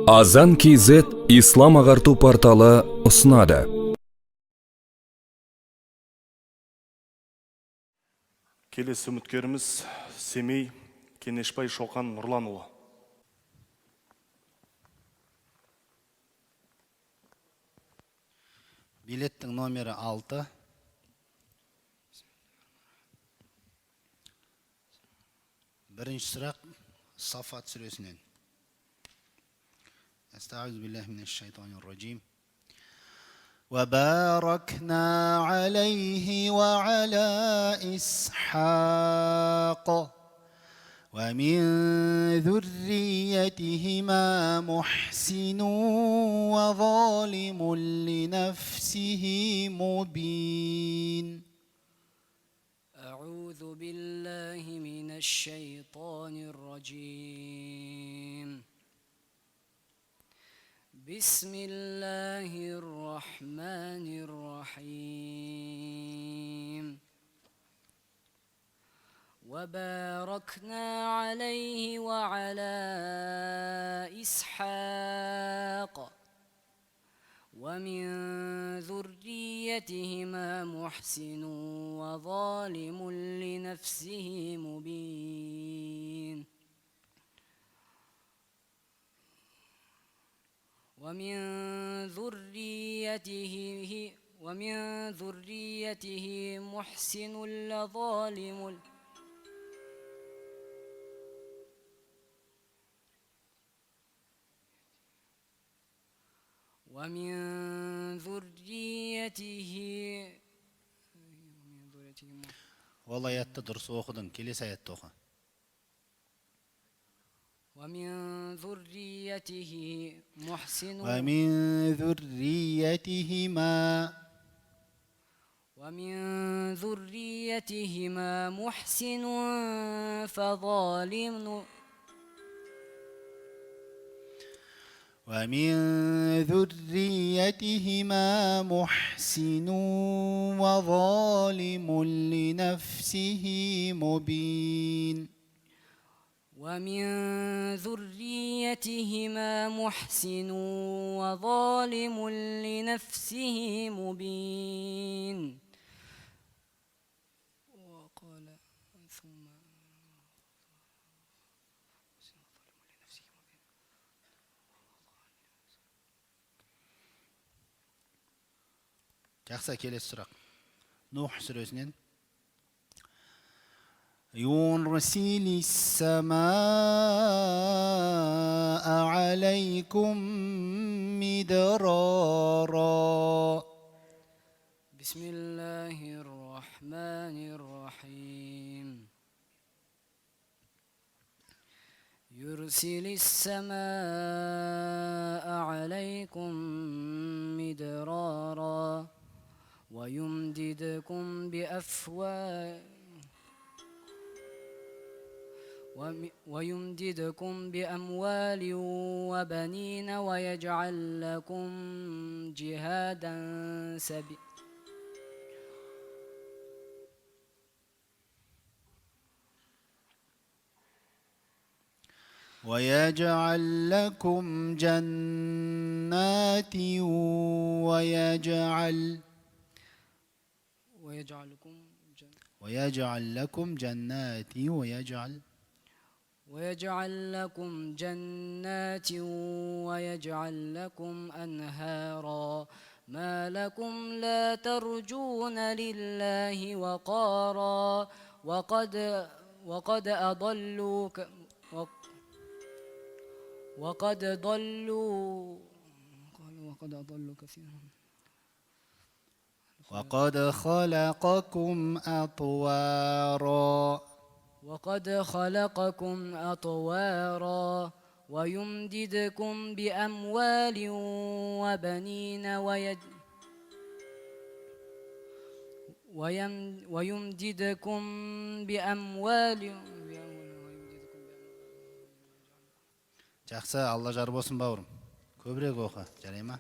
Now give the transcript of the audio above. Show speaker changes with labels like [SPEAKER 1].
[SPEAKER 1] Азан KZ ислам ағарту порталы ұсынады.
[SPEAKER 2] Келесі үміткеріміз Семей Кенешбай Шоқан Нұрланұлы.
[SPEAKER 3] Билеттің номері 6. Бірінші сұрақ Сафат сүресінен. Estaizu billahi mineşşeytanirracim. وباركنا عليه وعلى إسحاق ومن ذريتهما محسن وظالم لنفسه مبين.
[SPEAKER 4] أعوذ بالله من الشيطان الرجيم. بسم الله الرحمن الرحيم. وباركنا عليه وعلى إسحاق ومن ذريتهما محسن وظالم لنفسه مبين. ومن ذريته محسن لظالم ومن ذريته
[SPEAKER 3] Ол аятты дұрыс оқыдың, келесі аятты оқы.
[SPEAKER 4] ومن ذريته محسن
[SPEAKER 3] ومن
[SPEAKER 4] ذريتهما محسن فظالم
[SPEAKER 3] ومن ذريتهما محسن وظالم لنفسه مبين.
[SPEAKER 4] ومن ذريتهما محسن وظالم لنفسه مبين. وقال ثم
[SPEAKER 3] Жақсы, келесі сұрақ. Нух сүресінен. يرسل السماء عليكم مدرارا.
[SPEAKER 4] بسم الله الرحمن الرحيم. يرسل السماء عليكم مدرارا ويمددكم بأموال وبنين ويجعل لكم جهادا سبيلا.
[SPEAKER 3] ويجعل لكم جنات ويجعل لكم جنات ويجعل لكم أنهارا. ما لكم لا ترجون لله وقارا وقد أضلوا كثيرا. وقد خلقكم أطوارا ويمددكم بأموال وبنين ويمددكم بأموال. Жақсы, Алла жар болсын бауырым. Көбірек оқы, жарай ма?